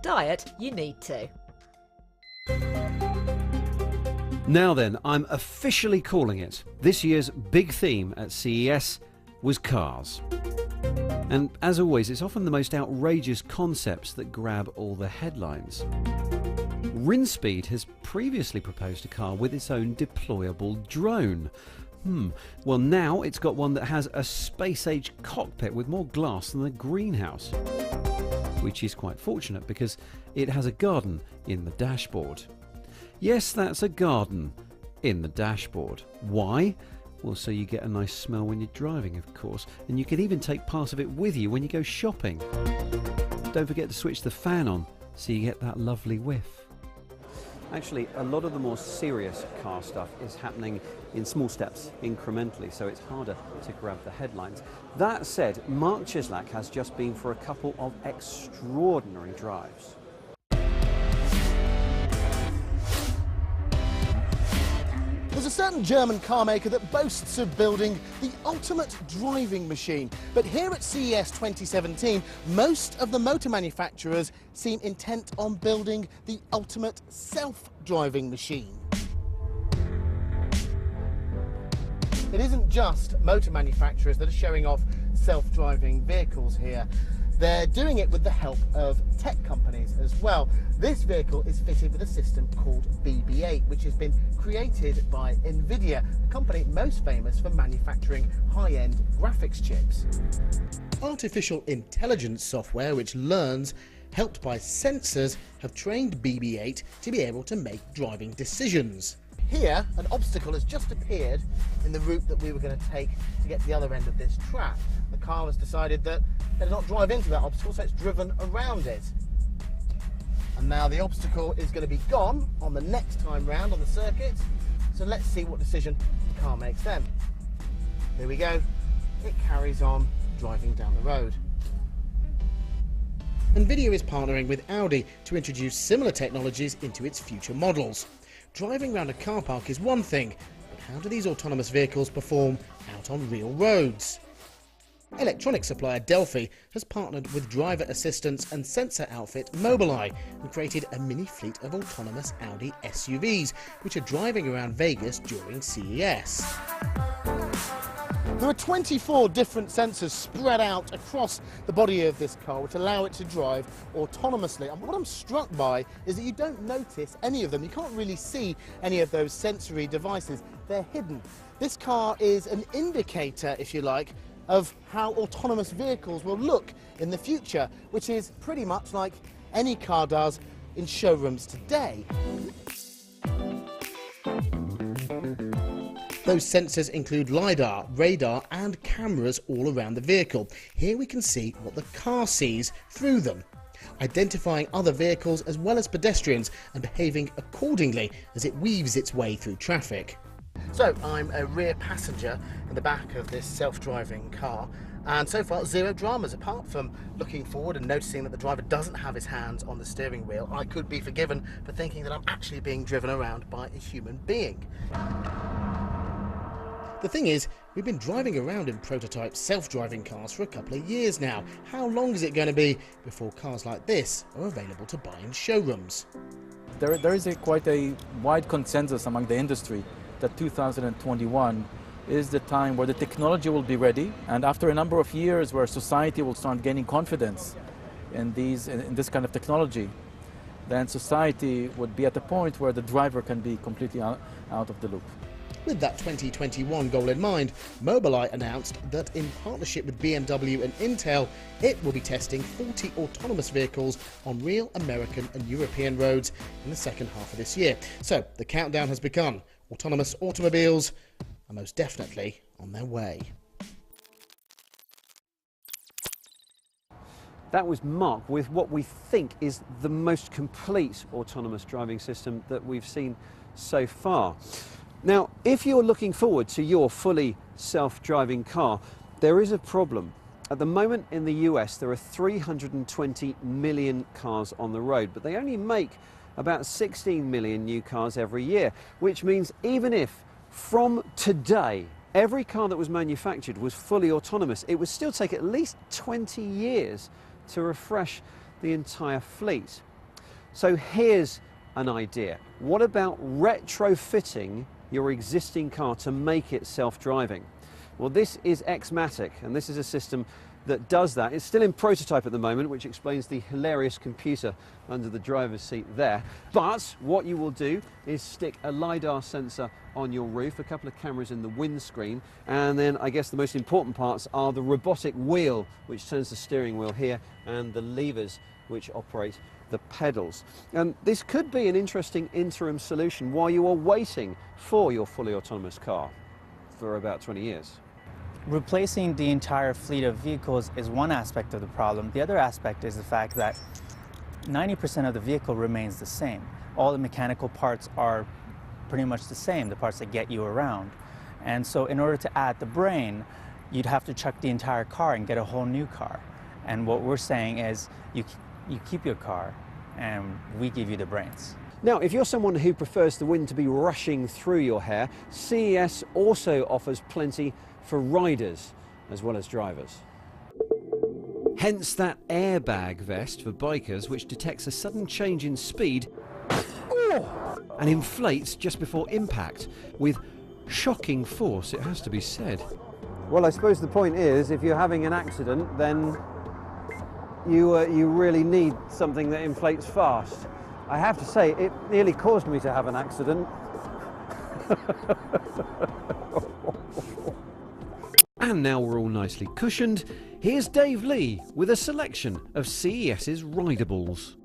diet, you need to. Now then, I'm officially calling it. This year's big theme at CES was cars. And as always, it's often the most outrageous concepts that grab all the headlines. Rinspeed has previously proposed a car with its own deployable drone. Well, now it's got one that has a space-age cockpit with more glass than a greenhouse. Which is quite fortunate because it has a garden in the dashboard. Yes, that's a garden in the dashboard. Why? Well, so you get a nice smell when you're driving, of course, and you can even take part of it with you when you go shopping. Don't forget to switch the fan on so you get that lovely whiff. Actually, a lot of the more serious car stuff is happening in small steps, incrementally, so it's harder to grab the headlines. That said, Mark Chislak has just been for a couple of extraordinary drives. There's a certain German car maker that boasts of building the ultimate driving machine. But here at CES 2017, most of the motor manufacturers seem intent on building the ultimate self-driving machine. It isn't just motor manufacturers that are showing off self-driving vehicles here. They're doing it with the help of tech companies as well. This vehicle is fitted with a system called BB-8, which has been created by NVIDIA, a company most famous for manufacturing high-end graphics chips. Artificial intelligence software which learns, helped by sensors, have trained BB-8 to be able to make driving decisions. Here, an obstacle has just appeared in the route that we were going to take to get to the other end of this track. The car has decided that they'll not drive into that obstacle, so it's driven around it. And now the obstacle is going to be gone on the next time round on the circuit. So let's see what decision the car makes then. Here we go. It carries on driving down the road. NVIDIA is partnering with Audi to introduce similar technologies into its future models. Driving around a car park is one thing, but how do these autonomous vehicles perform out on real roads? Electronics supplier Delphi has partnered with driver assistance and sensor outfit Mobileye and created a mini fleet of autonomous Audi SUVs, which are driving around Vegas during CES. There are 24 different sensors spread out across the body of this car which allow it to drive autonomously. And what I'm struck by is that you don't notice any of them. You can't really see any of those sensory devices. They're hidden. This car is an indicator, if you like, of how autonomous vehicles will look in the future, which is pretty much like any car does in showrooms today. Those sensors include LiDAR, radar and cameras all around the vehicle. Here we can see what the car sees through them, identifying other vehicles as well as pedestrians and behaving accordingly as it weaves its way through traffic. So I'm a rear passenger in the back of this self-driving car, and so far zero dramas apart from looking forward and noticing that the driver doesn't have his hands on the steering wheel. I could be forgiven for thinking that I'm actually being driven around by a human being. The thing is, we've been driving around in prototype self-driving cars for a couple of years now. How long is it going to be before cars like this are available to buy in showrooms? There is quite a wide consensus among the industry that 2021 is the time where the technology will be ready, and after a number of years where society will start gaining confidence in this kind of technology, then society would be at a point where the driver can be completely out of the loop. With that 2021 goal in mind, Mobileye announced that in partnership with BMW and Intel, it will be testing 40 autonomous vehicles on real American and European roads in the second half of this year. So the countdown has begun. Autonomous automobiles are most definitely on their way. That was Mark with what we think is the most complete autonomous driving system that we've seen so far. Now, if you're looking forward to your fully self-driving car, there is a problem. At the moment in the US, there are 320 million cars on the road, but they only make about 16 million new cars every year, which means even if from today every car that was manufactured was fully autonomous, it would still take at least 20 years to refresh the entire fleet. So here's an idea. What about retrofitting your existing car to make it self-driving? Well, this is Xmatic, and this is a system that does that. It's still in prototype at the moment, which explains the hilarious computer under the driver's seat there. But what you will do is stick a LiDAR sensor on your roof, a couple of cameras in the windscreen, and then I guess the most important parts are the robotic wheel, which turns the steering wheel here, and the levers which operate the pedals. And this could be an interesting interim solution while you are waiting for your fully autonomous car for about 20 years. Replacing the entire fleet of vehicles is one aspect of the problem. The other aspect is the fact that 90% of the vehicle remains the same. All the mechanical parts are pretty much the same, the parts that get you around. And so in order to add the brain, you'd have to chuck the entire car and get a whole new car. And what we're saying is you keep your car and we give you the brains. Now, if you're someone who prefers the wind to be rushing through your hair, CES also offers plenty for riders as well as drivers. Hence that airbag vest for bikers, which detects a sudden change in speed and inflates just before impact with shocking force, it has to be said. Well, I suppose the point is, if you're having an accident, then you really need something that inflates fast. I have to say, it nearly caused me to have an accident. And now we're all nicely cushioned, here's Dave Lee with a selection of CES's rideables.